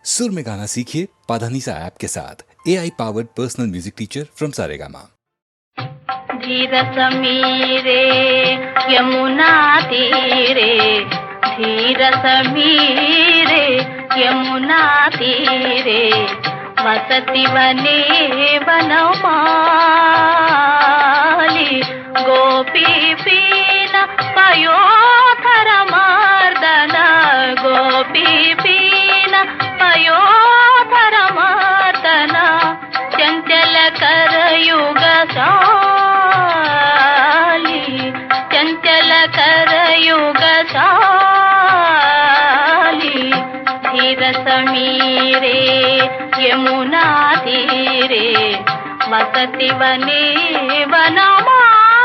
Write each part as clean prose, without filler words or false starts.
सुर में गाना सीखिए पाधानीसा ऐप के साथ AI powered personal music teacher from Saregama. धीर समीरे यमुना तीरे, धीर समीरे यमुना तीरे, वसति वने वनमाली, गोपी पीन पयोधर मर्दन, गोपी पीन पयोधर मर्दन, चंचल करयुग शाली, चंचल करयुग शाली, धीर समीरे यमुना तीरे, वसति वने वनमाली,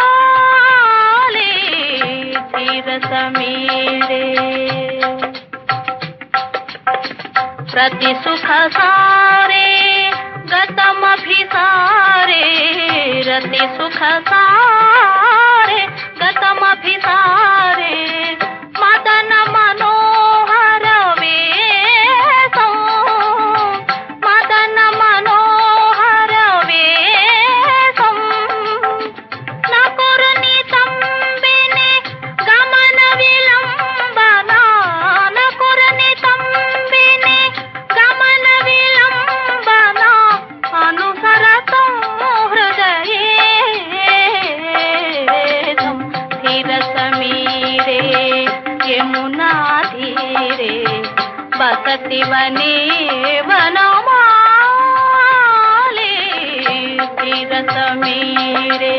धीर समीरे। प्रति सुख सारे गतमभिसारे, रति सुख सारे गतमभिसारे, मदन मनोहर वेशं, मदन मनोहर वेशं, न कुरुनितं विने गमन विलम्बना, न कुरुनितं विने गमन विलम्बना, अनुसरतं हृदयेदं, धीर समीरे यमुना तीरे, वसति वने वनमाली, धीर समीरे।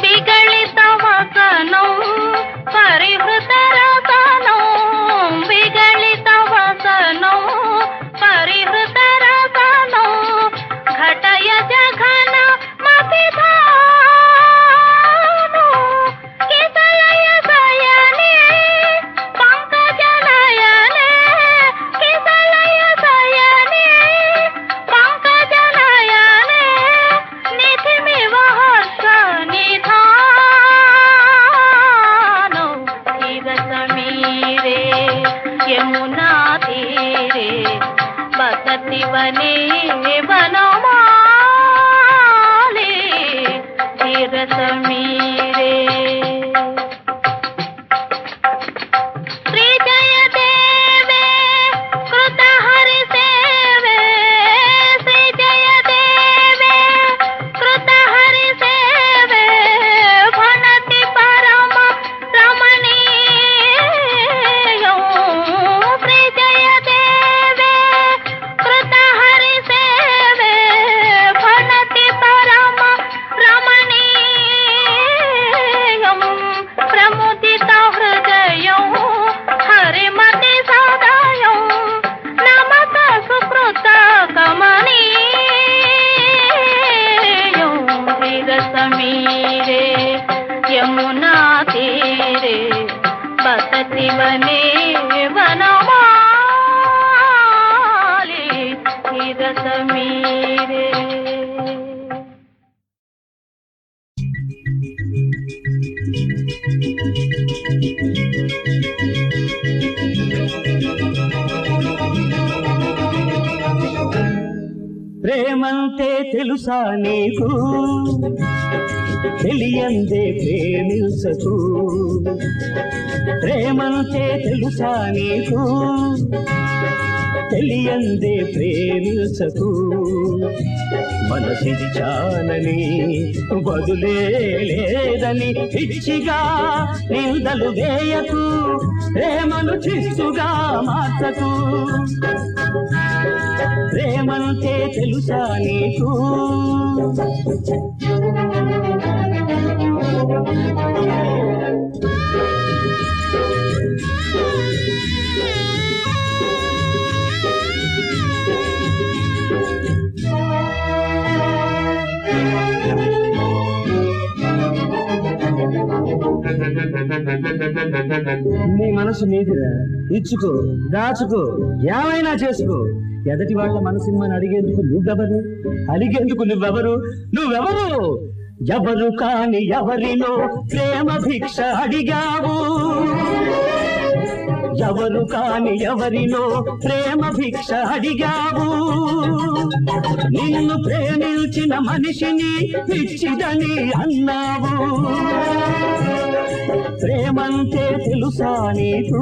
विगलित वसनं परिहृत रसनं, विगलित वसनं परिहृत रसनं, घटय जघन मतिधानो, किसलय शयने पंकजनयने, किसलय शयने पंकजनयने, निधिमिव हर्ष निधानो, धीर समीरे यमुना तीरे, वसति वने वनमाली, धीर समीरे। श्री जय देवे कृत हरि सेवे, श्री जय देवे कृत हरि सेवे, भणति परम रमणीयं, श्री जय देवे कृत हरि सेवे, भणति परम रमणीयं, प्रमुदित हृदयं हरिमति सदयं, नमत सुकृत कमनीयं, धीर समीरे यमुना तीरे, वसति वने वनमाली, धीर समीरे। ప్రేమంతే తెలుసా నీకు, తెలియందే ప్రేమించకు, ప్రేమంతే తెలుసా నీకు, తెలియందే ప్రేమించకు, మనసిచ్చానని బదులే లేదని పిచ్చిగా నిందలు వేయకు, ప్రేమను చిచ్చుగా మార్చకు, ప్రేమంతే తెలుసా నీకు. నీ మనసు నీదిరా, ఇచ్చుకో, దాచుకో, ఏమైనా చేసుకో. ఎదటి వాళ్ళ మనసిమ్మని అడిగేందుకు నువ్వెవరు, అడిగేందుకు నువ్వెవరు, నువ్వెవరు? ఎవరు కాని ఎవరినో ప్రేమ భిక్ష అడిగావు, ఎవరు కాని ఎవరిలో ప్రేమ భిక్ష అడిగావు. నిన్ను ప్రేమించిన మనిషిని పిచ్చిదని అన్నావు. ప్రేమంటే తెలుసా నీకు?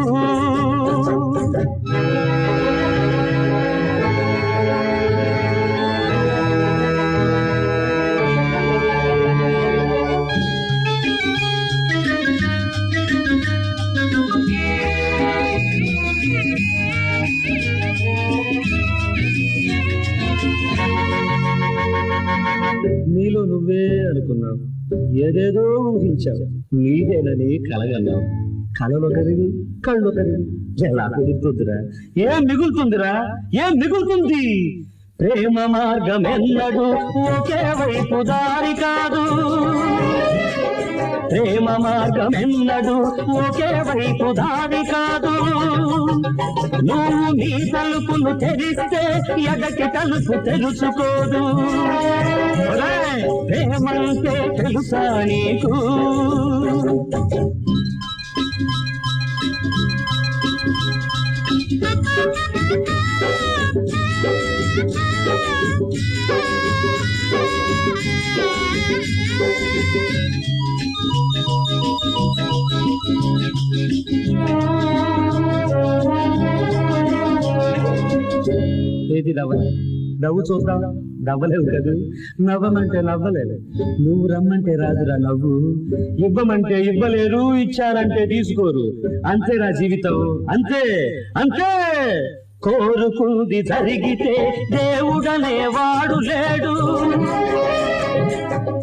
నీలో నువ్వే అనుకున్నావు, ఏదేదో ఊహించావు, నీదేనని కలగన్నావు. కలలో కరిగి కళ్ళు కరిగి ఎలా కుదురుతుందిరా? ఏం మిగులుతుందిరా? ఏం మిగులుతుంది? ప్రేమ మార్గం ఎన్నడూ ఒకే వైపు దారి కాదు. ప్రేమ మార్గం ఎన్నడూ ఒకే వైపు దారి కాదు. నువ్వు నీ తలుపును తెరిస్తే ఎదటి తలుపు తెలుసుకోదు. ప్రేమంటే తెలుసా నీకు? ఏది నవ్వు చూద్దాం. నవ్వలేవు కదా? నవ్వమంటే నవ్వలేదు. నువ్వు రమ్మంటే రాదురా నవ్వు. ఇవ్వమంటే ఇవ్వలేరు, ఇచ్చారంటే తీసుకోరు. అంతేరా జీవితం, అంతే అంతే. కోరుకుంది జరిగితే దేవుడనే వాడు లేడు.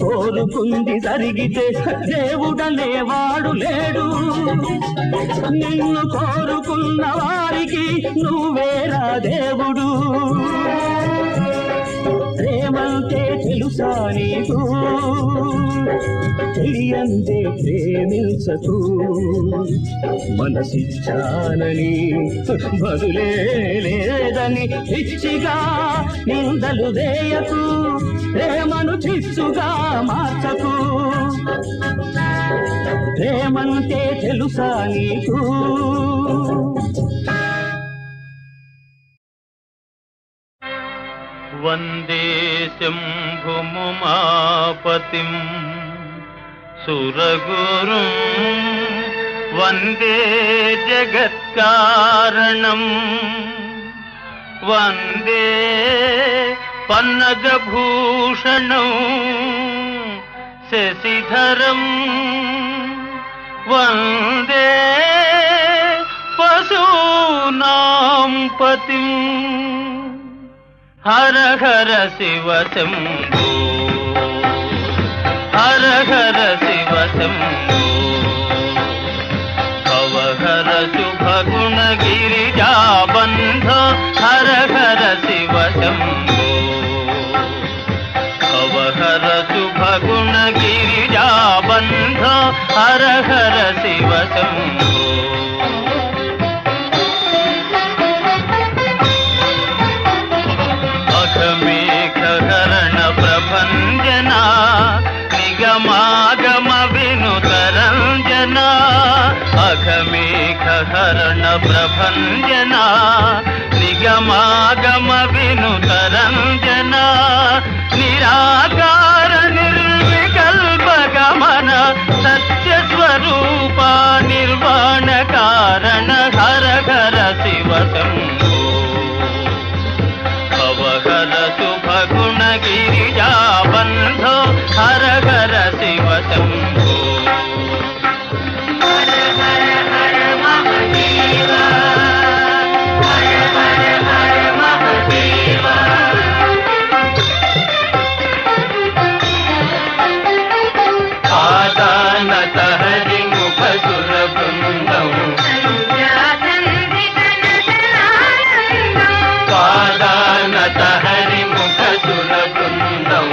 కోరుకుంది జరిగితే దేవుడనే వాడు లేడు. నిన్ను కోరుకున్న వారికి నువ్వేరా దేవుడు. ప్రేమంటే తెలుసా నీకు? తెలియందే ప్రేమించకు. మనసిచ్చానని బదులే లేదని పిచ్చిగా నిందలు వేయకు. ప్రేమను చిచ్చుగా మార్చకు. ప్రేమంటే తెలుసా నీకు? వందే శంభుముమాపతిం సురగురుం వందే జగత్కారణం వందే పన్నగభూషణం శశిధరం వందే పశూనాం పతిం హర హర శివ శంభో హర హర శివ శంభో భవహర శుభగుణ గిరిజాబంధ హర హర శివ శంభో భవహర శుభగుణ గిరిజాబంధ హర హర శివ శంభో మేఘకరణ ప్రభంజనా నిగమాగమ వినుతరంజనా అఘమేఘకరణ ప్రభంజనా నిగమాగమ వినుతరంజనా నిరాకార నిర్వికల్ప గమన సత్యస్వరూప నిర్వాణ కారణ హర హర శివ శంభో భవహర శుభగుణ గిరిజాబంధో హర హర శివ శంభో హర హర హర మహదేవ హర హర హర మహదేవ ఆదానత హరి ముఖ సుర బృందం పాదానత హరి ముఖ సుర బృందం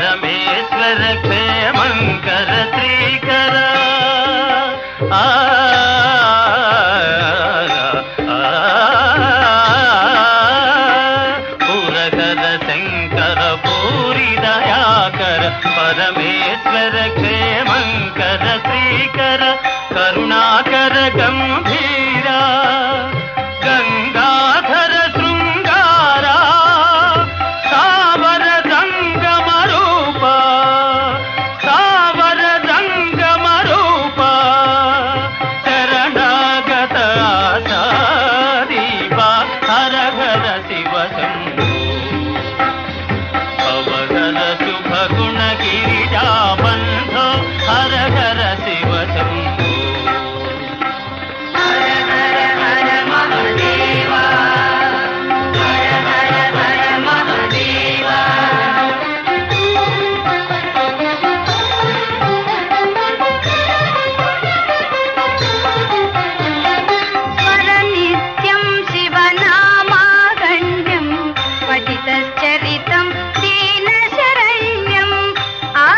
పరమేశ్వర క్షేమంకర శ్రీకర పురకర శంకర పూరి దయాకర పరమేశ్వర క్షేమంకర శ్రీకర కరుణాకర గంభీర గంగాధర శృంగార సావర రంగమ రూప సావర రంగమ రూప శరణాగత ఆశాదీప హర హర శివ శంభో అవహర శుభ గుణ గిరిజా బంధో హర హర శివ శంభో హర హర హర మహాదేవా హర హర హర మహాదేవా స్మర నిత్యం శివనామాగణ్యం పఠితశ్చరితం దీనశరణ్యం ఆ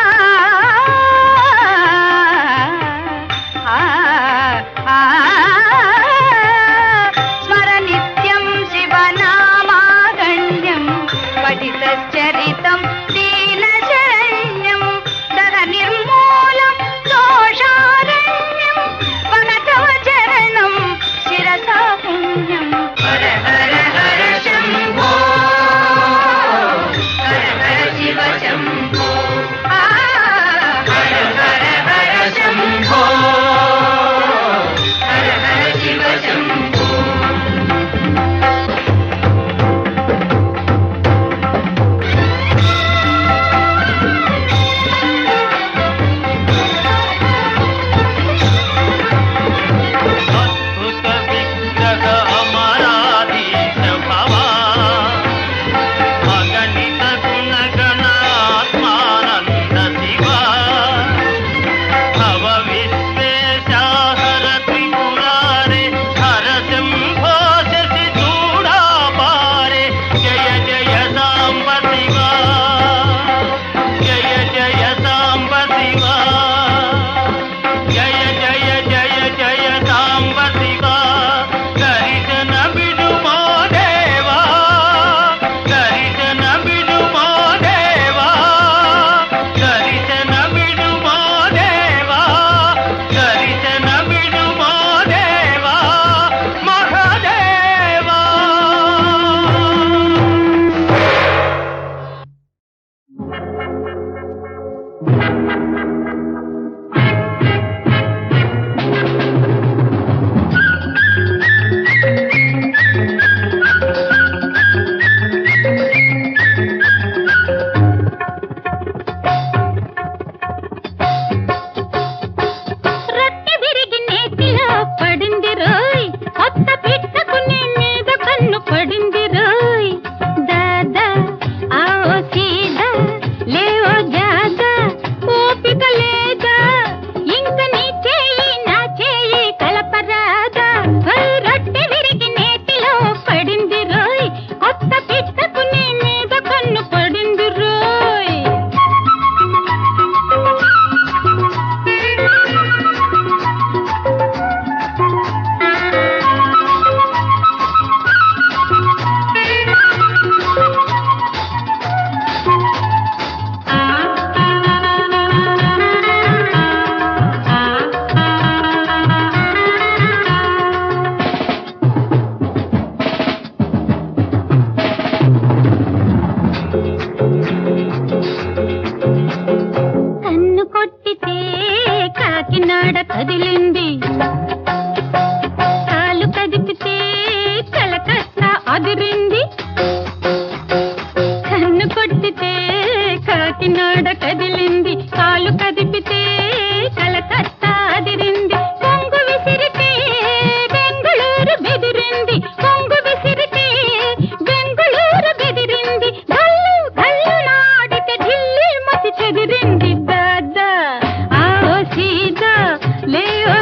స్మర నిత్యం శివనామాగణ్యం పఠితశ్చరితం దీనశరణ్యం దర నిర్మూలం దోషారణ్యం వనతవ చరణం శిరసా పుణ్యం హర హర హర శంభో హర హర శివ శంభో హర హర హర శంభో హర హర శివ శంభో అద్భుత విగ్రహ అమరాధీశ భవా అగణిత గుణగణాత్మానంద శివా భవ విశ్వేశ హర త్రిపురారే హర శంభో శశి చూడాపారే జయ జయ సాంబ శివా జయ జయ సాంబ శివా జయ జయ జయ జయ సాంబ శివా దర్శన బిడుమో దేవా దర్శన బిడుమో దేవా దర్శన బిడుమో దేవా దర్శన బిడుమో దేవా మహాదేవా రొట్టె విరిగి నేతిలో పడింది రోయ్ కొత్త పిట్టకుని మీద కన్ను పడింది రోయ్ దాదా ఆవో సీదా లేవో జాదా ఓపిక లేదా ఇంక నీ చేయి నా చేయి కలపరాదా ఓయ్ రొట్టె విరిగి నేతిలో పడింది రోయ్ కొత్త పిట్టకుని మీద కన్ను పడింది రోయ్ కన్ను కొట్టితే కాకినాడ కదిలింది కాలు కదిపితే కలకత్తా అదిరింది కన్ను కొట్టితే కాకినాడ కదిలింది కాలు కదిపితే కలకత్తా అదిరింది కొంగు విసిరితే బెంగుళూరు బెదిరింది కొంగు విసిరితే బెంగుళూరు బెదిరింది గల్లు గల్లు నాడితే ఢిల్లీ మతి చెదిరింది దాదా ఆవో సీదా లేవో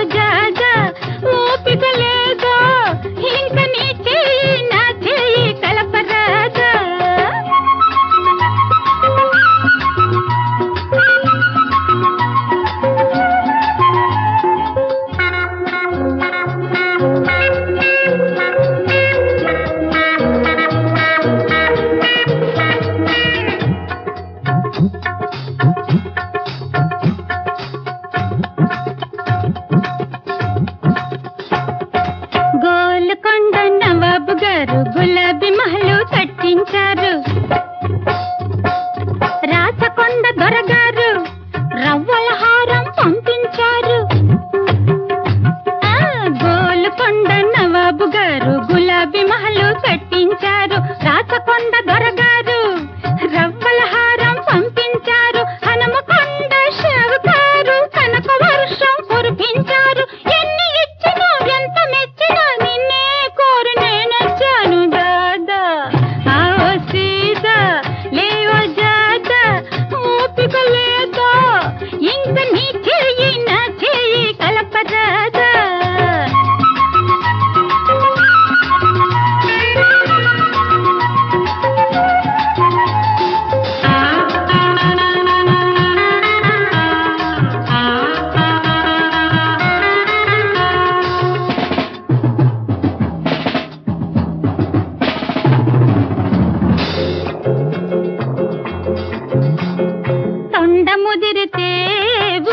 ముదిరితే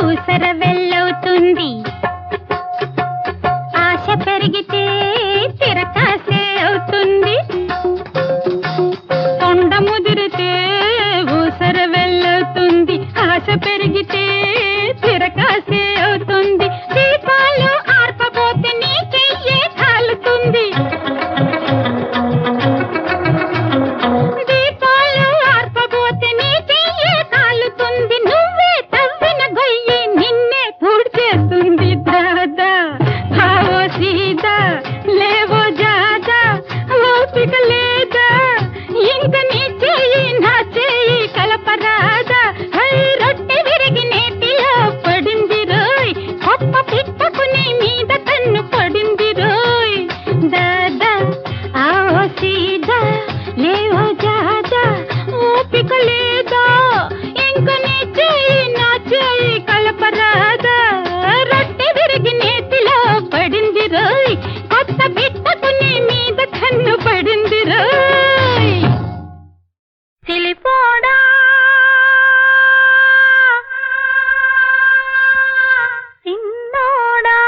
ఊసర వెళ్ళవుతుంది, ఆశ పెరిగితే తిరకాసే అవుతుంది. కొండ ముదిరితే ఊసర వెళ్ళవుతుంది, ఆశ పెరిగితే తిరకాసే అవుతుంది. దీపాలు ఆర్పబోతే నీ చెయ్యే కాలుతుంది, దీపాలు ఆర్పబోతే నీ చెయ్యే కాలుతుంది. నువ్వే తవ్విన గొయ్యి నిన్నే పూడ్చేస్తుంది. దాదా భావో సీదా లేవో జాదా, ఓపిక లేదా ఇంక నీ చెయ్యి నా చెయ్యి కలపరాదా. రొట్టె విరిగి నేతిలో పడింది రోయ్, కొత్త పిట్టకు నీ మీద కన్ను పడింది రోయ్. దాదా ఆవో సీదా లేవో జాదా, ఓపిక లేదా ఇంక నీ చెయ్యి నా చెయ్యి కలపరాదా. రొట్టె విరిగి నేతిలో పడింది రోయ్, కొత్త పిట్టకు నీ మీద కన్ను పడింది రోయ్. సిలిపోడా సిన్నోడా,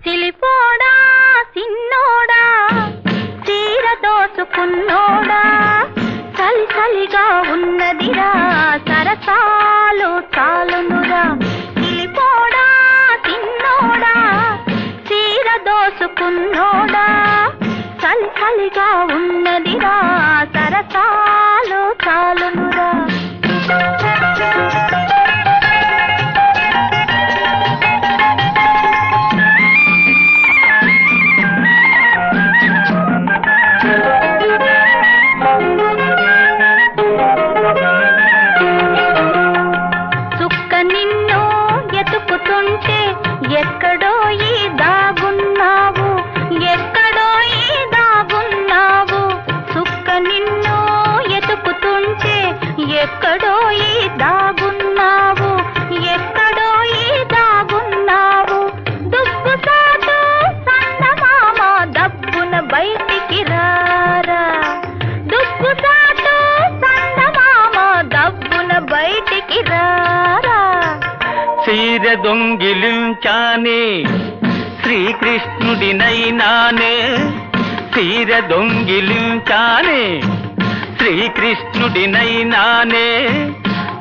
సిలిపోడా సిన్నోడా, చీర దోచుకున్నోడా, చలి చలిగా ఉన్నదిరా సరసాలు చాలునురా. సిలిపోడా సిన్నోడా, చీర దోచుకున్నోడా, చలి చలిగా ఉన్నదిరా సరసాలు చాలునురా. చుక్క నిన్ను ఎతుకుతుంటే ఎక్కడో ఈ దాగున్నావు, ఎక్కడో ఈ దాగున్నావు. చుక్క నిన్ను ఎతుకుతుంటే ఎక్కడో ఈ దాగున్నావు, ఎక్కడో ఈ దాగున్నావు. దుబ్బు సాటు సందమామ దబ్బున బయటికి రారా, దుబ్బు సాటు సందమామ దబ్బున బయటికి రారా. చీర దొంగిలించానే శ్రీకృష్ణుడినైనానే, చీర దొంగిలించానే శ్రీకృష్ణుడినైనానే.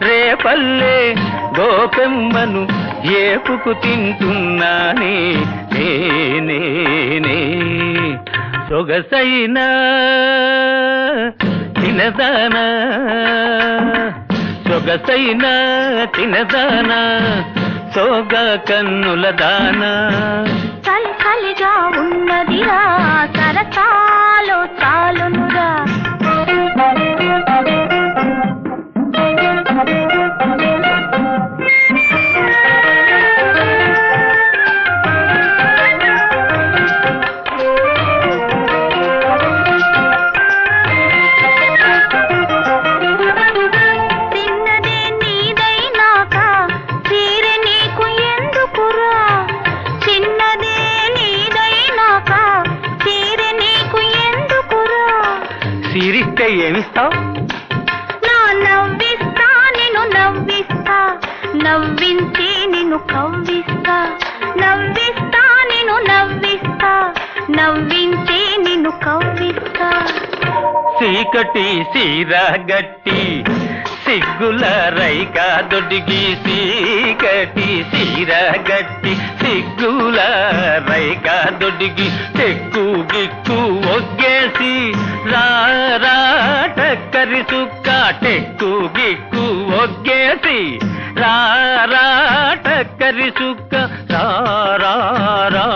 రేపల్లే గోపెమ్మను ఏపుకు తింటున్నానే నేనే. సొగసైన తినదానా, సొగసైన తినదానా, సోగ కన్నుల దానా. చలి చలిగా ఉన్నదిరా సరసాలు చాలునురా. తిన్నదే నీదైనాక చీర నీకు ఎందుకురా, చిన్నదే నీదైనాక చీర నీకు ఎందుకురా. సిరిస్తే ఏమిస్తావు? నా నవ్విస్తా నిన్ను నవ్విస్తా, నవ్వించి నిన్ను కవ్విస్తా, నవ్విస్తా నిన్ను నవ్విస్తా, నవ్వించి నిన్ను కవ్విస్తా. చీకటి సీరా గట్టి సిగ్గుల రైకా దొడిగి, చీకటి సీరా గట్టి సిగ్గుల రైకా దొడిగి, టెక్కు గిక్కు ఒగ్గేసి రారా టక్కరి సుక్క, టెక్కు గిక్కు ఒగ్గేసి రారా టక్కరి సుక్క రారా.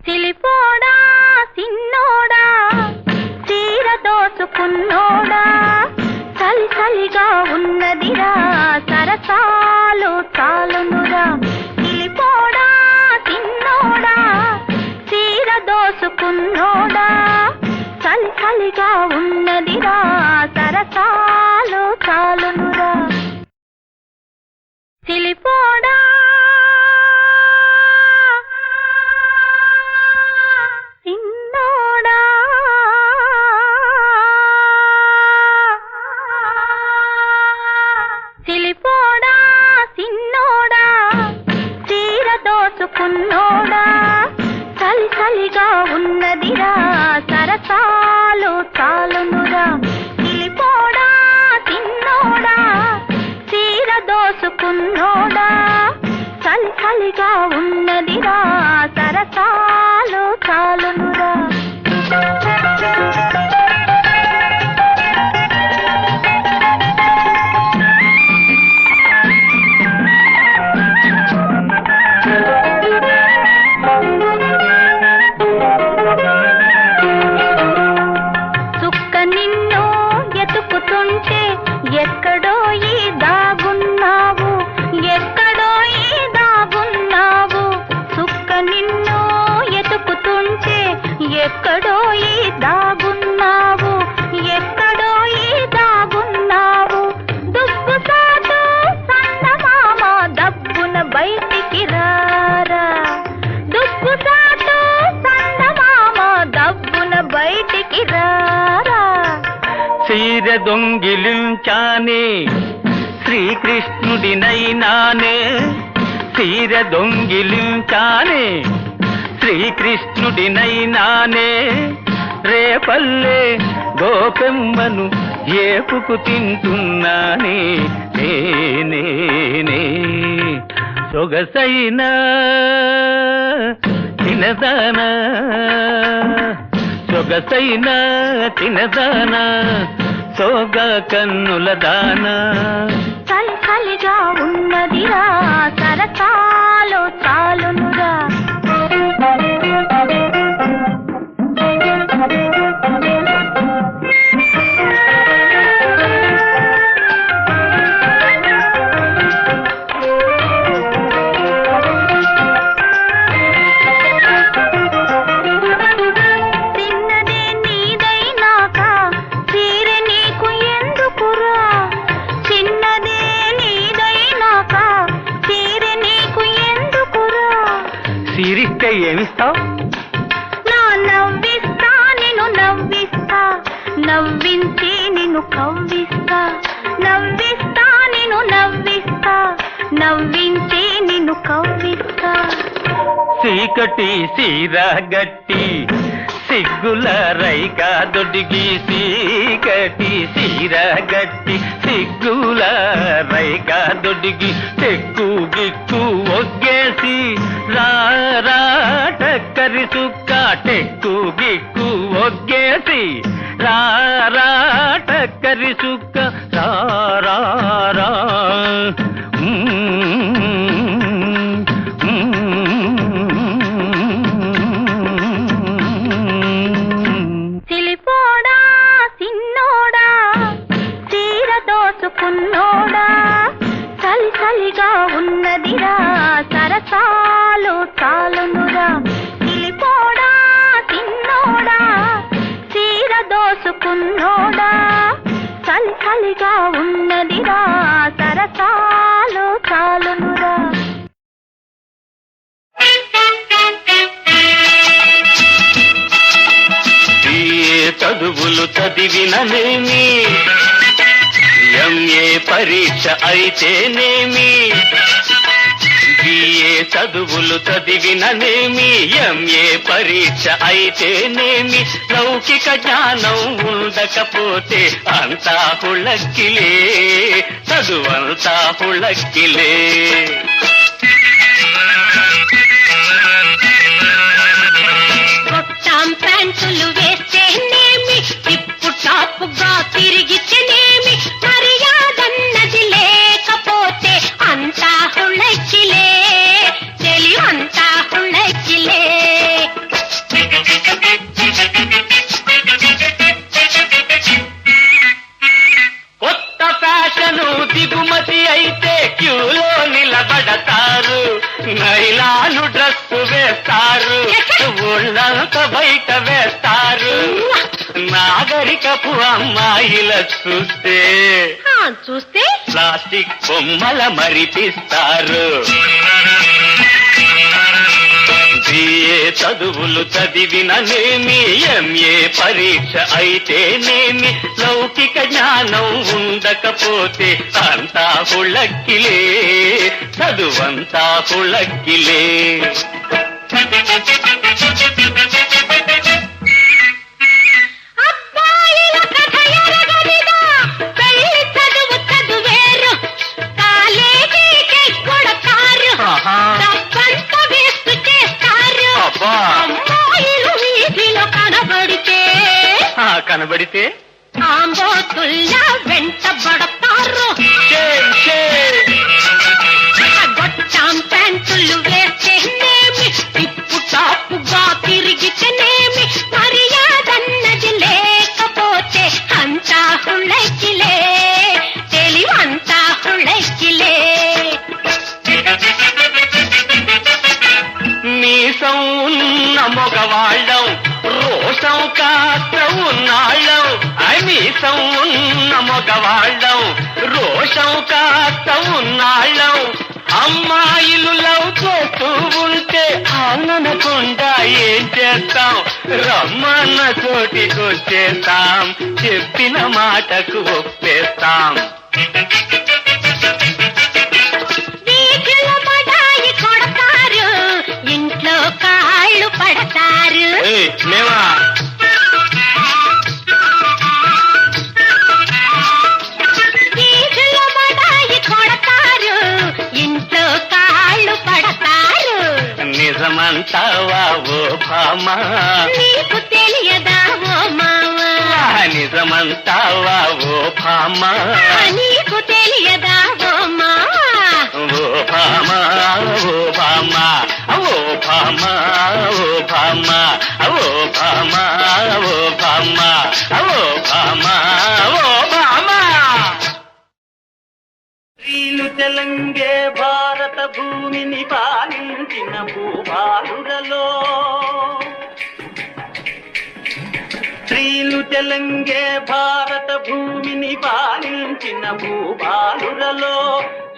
సిలిపోడా సిన్నోడా, చీర దోచుకున్నోడా, చలి చలిగా ఉన్నదిరా సరసాలు చాలునురా. సిలిపోడా సిన్నోడా, చీర దోచుకున్నోడా, చలి చలిగా ఉన్నదిరా సరసాలు చాలునురా. సరసాలు చాలునురా చిలిపోడా చిన్నోడా చీర దోసుకున్నోడా చలి చలిగా ఉన్నదిరా సరసాలు చాలునురా ఎక్కడో ఈ దాగున్నావు ఎక్కడో ఈ దాగున్నావు సుక్క నిన్ను ఎతుకుతుంటే ఎక్కడో ఈ దాగున్నావు ఎక్కడో ఈ దాగున్నావు దుబ్బు సాటు సన్నమామ దబ్బున బయటికి రారా దుబ్బు సాటు సన్నమామ దబ్బున బయటికి రారా చీర దొంగిలించానే శ్రీకృష్ణుడినైనానే చీర దొంగిలించానే శ్రీకృష్ణుడినైనానే రేపల్లే గోపెమ్మను ఏపుకు తింటున్నానే నేనే సొగసైన తినదానా సొగసైన తినదానా సోగా కన్నుల దానా చలి చలిగా ఉన్నదిరా సరసాలు చాలునురా తీరిస్తే ఏమిస్తావు నా నవ్విస్తా నిన్ను నవ్విస్తా నవ్వించి నిన్ను కవ్విస్తా నవ్విస్తా నిన్ను నవ్విస్తా నవ్వించి నిన్ను కవ్విస్తా చీకటి సీరా గట్టి సిగ్గుల రైకా దొడిగి చీకటి సీరా గట్టి సిగ్గుల రైకా దొడిగి టెక్కు గిక్కు ఒగ్గేసి రారా టక్కరి సుక్క టెక్కు గిక్కు ఒగ్గేసి రారా టక్కరి సుక్క రారా చిలిపోడా సిన్నోడా చీర దోసుకున్నోడా చలి చలిగా ఉన్నదిరా సరసాలు చాలునురా చిలిపోడా సిన్నోడా చీర దోసుకున్నోడా చలి చలిగా ఉన్నదిరా సరసాలు చాలునురా చదువులు చదివిననేమి ఎంఏ పరీక్ష అయితేనేమి బిఏ చదువులు చదివిననేమి ఎంఏ పరీక్ష అయితేనేమి లౌకిక జ్ఞానం ఉండకపోతే అంతా హుళక్కిలే చదువంతా హుళక్కిలే ప్యాంటులు వేస్తేనేమి టిప్పు టాపుగా తిరిగితేనేమి మర్యాదన్నది లేకపోతే అంతా హుళక్కిలే తెలివంతా హుళక్కిలే కొత్త ఫ్యాషను దిగుమతి అయితే క్యూలో నిలబడతారు నైలాను డ్రెస్ వేస్తారు ఒళ్ళంతా బయట వేస్తారు నాగరికపు అమ్మాయిల చూస్తే ప్లాస్టిక్ బొమ్మల మరిపిస్తారు బిఏ చదువులు చదివిననేమి ఎంఏ పరీక్ష అయితేనేమి లౌకిక జ్ఞానం ఉండకపోతే అంతా హుళక్కిలే చదువంతా హుళక్కిలే కనబడితే ఆంబోతుల్లా వెంటబడతారు. గొట్టాం ప్యాంటులు వేస్తేనేమి, టిప్పు టాపుగా తిరిగితేనేమి, మర్యాదన్నది లేకపోతే అంతా హుళకిలే, తెలివంతా హుళకిలే. మీసం ఉన్న మగవాళ్ళం, రోషం కాస్త ఉన్నాళ్ళం. మీసం ఉన్న మగవాళ్ళం, రోషం కాస్త ఉన్నాళ్ళం. అమ్మాయిలు లవ్ చేస్తూ ఉంటే ఆననకుండా ఏం చేస్తాం? రమ్మన్న చోటికొచ్చేస్తాం, చెప్పిన మాటకు ఒప్పేస్తాం. ఇంట్లో కాళ్ళు పడతారు. మేమా వీధుల బడాయి కొడతారు, ఇంట్లో కాళ్ళు పడతారు. నిజమంటావా ఓ భామా? నీకు తెలియదా ఓ మావా? నిజమంటావా ఓ భామా? నీకు తెలియదా ఓ మావా? ఓ భామా ఓ భామా ఓ భామా ఓ భామా ఓ భామా ఓ భామా ఓ భామా ఓ భామా. స్త్రీలు తెలంగే భారత భూమిని పాలించిన భూభాలురలో, స్త్రీలు తెలంగే భారత భూమిని పాలించిన భూభాలురలో,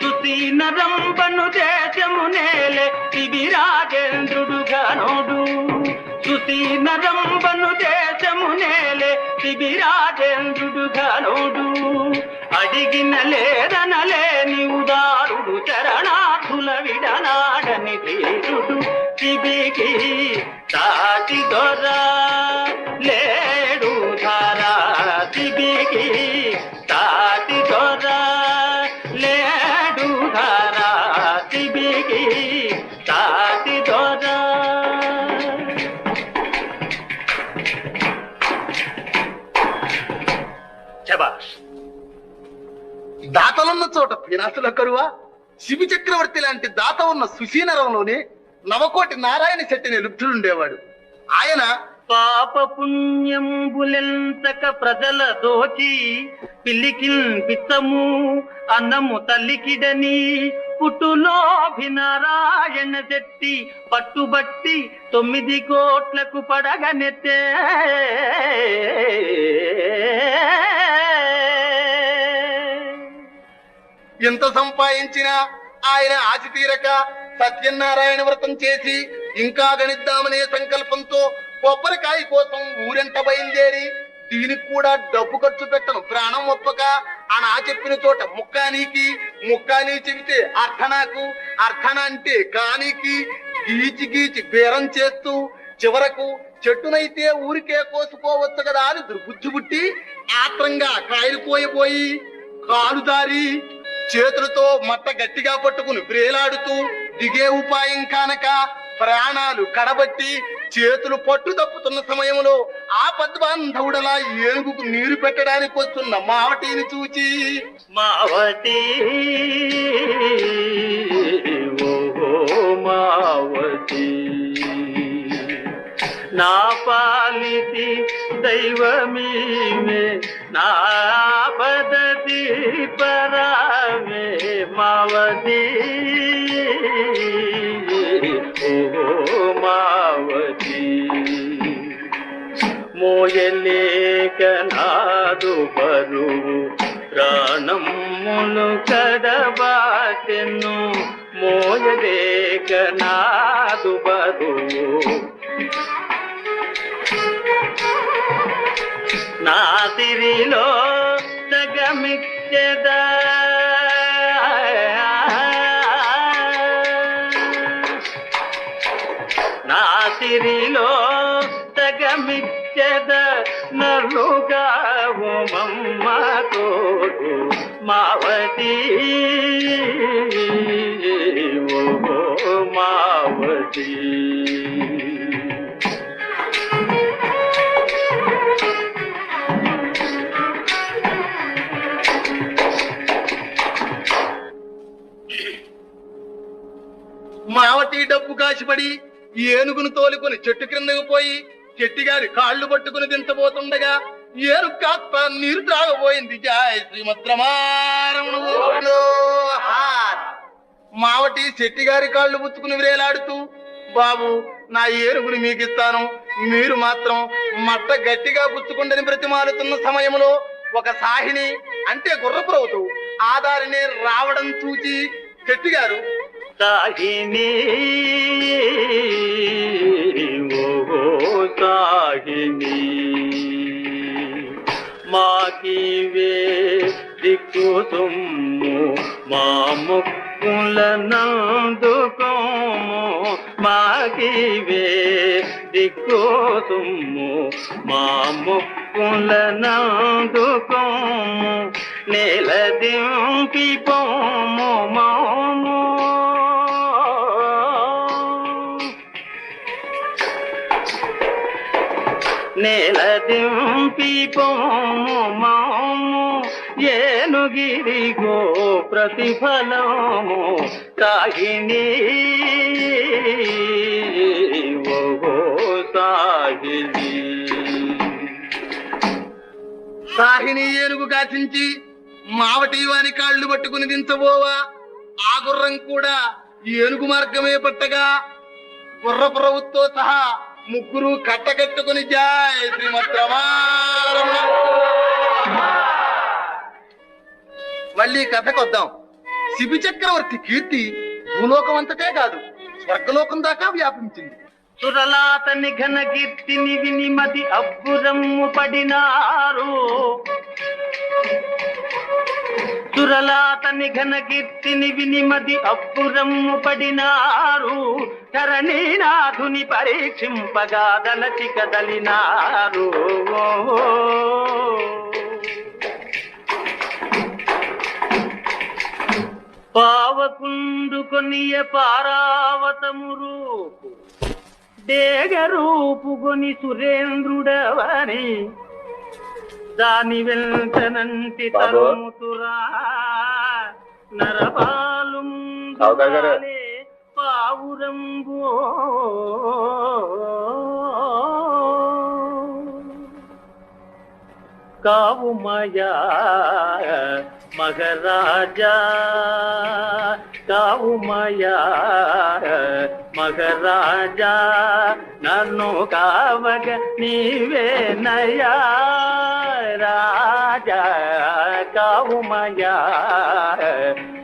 సుసీన రంపను దేశము నేలే శిబిరాజేంద్రుడు గనుడు. సుసీన రంపను దేశము నేలే శిబిరాజేంద్రుడు గనుడు. అడిగిన లేదనలేని ఉదారుడు, చరణార్థుల విడనాడని తీరుడు. శిబికి తాటి దొర లేడు ధారా, శిబికి తాటి దొర లేడు ధారా, శిబికి తాటి దొర. శభాష్. దాతలున్న చోట పీనాసుల కరువా? శిబి చక్రవర్తి లాంటి దాత ఉన్న సుశీనరంలోనే నవకోటి నారాయణ శెట్టిని లుప్తులుండేవాడు. ఆయన పాప పుణ్యంబులెంతక ప్రజల దోచి, పిల్లికిల్ పిత్తము అన్నము తల్లికిడని, పుట్టులోభినారాయణ శెట్టి పట్టుబట్టి 9 కోట్లకు పడగనెత్తే. ఎంత సంపాదించినా ఆయన ఆశ తీరక సత్యనారాయణ వ్రతం చేసి ఇంకా గణిద్దామనే సంకల్పంతో కొబ్బరికాయ కోసం ఊరెంట బయలుదేరి, దీనికి కూడా డబ్బు ఖర్చు పెట్టను ప్రాణం ఒప్పక అని ఆ చెప్పిన చోట ముక్కానీకి, ముక్కానీ చెబితే అర్థనాకు, అర్థన అంటే కానీకి గీచి గీచి బేరం చేస్తూ చివరకు చెట్టునైతే ఊరికే కోసుకోవచ్చు కదా అని దుర్బుద్ధి పుట్టి ఆత్రంగా కాయలు కోయబోయి కాలు దారి చేతులతో మట్ట గట్టిగా పట్టుకుని బ్రేలాడుతూ దిగే ఉపాయం కానక ప్రాణాలు కడబట్టి చేతులు పట్టు తప్పుతున్న సమయంలో ఆ పద్మాంధవుడలా ఏనుగుకు నీరు పెట్టడానికి వస్తున్న మావటిని చూచి, మావటి ఓ మావటి, నా పాలిటి దైవమీమే, నా పదతి పరామే మావతి ఓ మావతి. మోయలేక నాదు బరువు ప్రాణములు కడబాటెను, మోయలేక నాదు బరువు నా సిరిలో సగమిచ్చద, నా సిరిలో సగమిచ్చద, నలుగా మమ్మ తోడు మావతి ఓ మావతి. మావటి డబ్బు కాసిపడి ఏనుగును తోలుకొని చెట్టు క్రిందకు పోయి చెట్టిగారి కాళ్ళు పట్టుకుని దించబోతుండగా ఏనుగు కాస్త నీరు త్రాగబోయింది. జయ శ్రీమద్రమారమణ. మావటి చెట్టిగారి కాళ్ళు పుచ్చుకుని విరేలాడుతూ, బాబు నా ఏనుగుని మీకిస్తాను, మీరు మాత్రం మట్ట గట్టిగా పుచ్చుకుండని బ్రతిమాలుతున్న సమయంలో ఒక సాహిని అంటే గుర్రపురవుతూ ఆ దారిని రావడం చూచి చెట్టిగారు, సాహిని ఓ సాహిని మాకివే దిక్కు సొమ్ము మా ముక్కుల నందుకోము, మాకివే దిక్కు సొమ్ము మా ముక్కుల నందుకోము, నేల దింపి పోము మాము. నేల దింపి పోము మాము, ఏనుగిరిగో ప్రతిఫలము సాహిని ఓ సాహిని. సాహిని ఏనుగు కాచించి మావటి వాని కాళ్ళు పట్టుకుని దించబోవా ఆ గుర్రం కూడా ఏనుగు మార్గమే పట్టగా గుర్రపురవుతో సహా ముగ్గురు కట్టకట్టుకుని జయ శ్రీమద్రమారమణ. మళ్ళీ కథకొద్దాం. శిబి చక్రవర్తి కీర్తి భూలోకం అంతటే కాదు స్వర్గలోకం దాకా వ్యాపించింది. సురలాతని ఘన కీర్తిని విని మది అబ్బురమ్ము పడినారు, సురలాతని ఘన కీర్తిని విని మది అబ్బురమ్ము పడినారు, ధరణీనాథుని పరీక్షింపగా దలచి కదలినారు. పావకుండు కొనియ పారావతము రూపు డేగ రూపుగొని సురేంద్రుడవని దాని వెంటనంటి తరుముతురా నరపాలు పావురంబు. కావుమయా మగరాజా, కావుమయా మగరాజా, నన్ను కావగ నీవే నయా రాజా, కావుమయా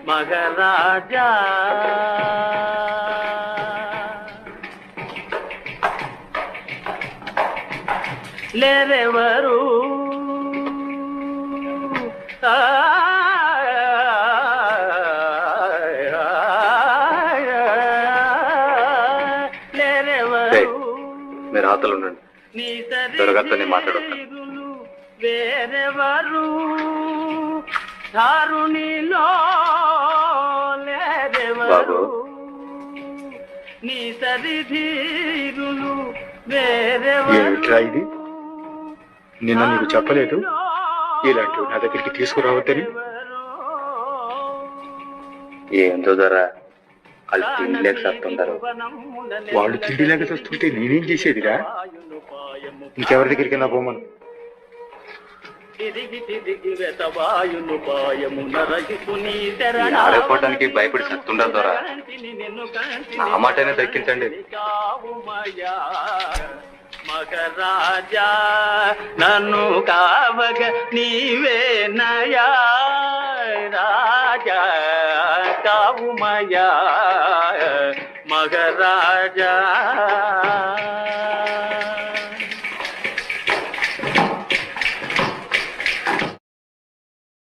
మగరాజా. లేరెవరు మీరు ఆతలు ఉండండి, దొరగత్తని మాట్లాడుతాను. వేరెవరు దారుణిలో లేరెవరు నీ సరిధీరులు ఏమిట్రా ఇది? నిన్న నీకు చెప్పలేదు ఇలాంటివి నా దగ్గరికి తీసుకురావద్దని? ఏందో ధర వాళ్ళు తిండిలేక వస్తుంటారు. వాళ్ళు తిండిలేక వస్తుంటే నేనేం చేసేదిరా? ఇంకెవరి దగ్గరికి నా పోమను. ఆడపోవటానికి భయపడి సత్తుండదు దొరా, ఆ మాటనే దక్కించండి. మగరాజా నన్ను కావగ నీవే నయా రాజా, కావుమయా మగరాజా.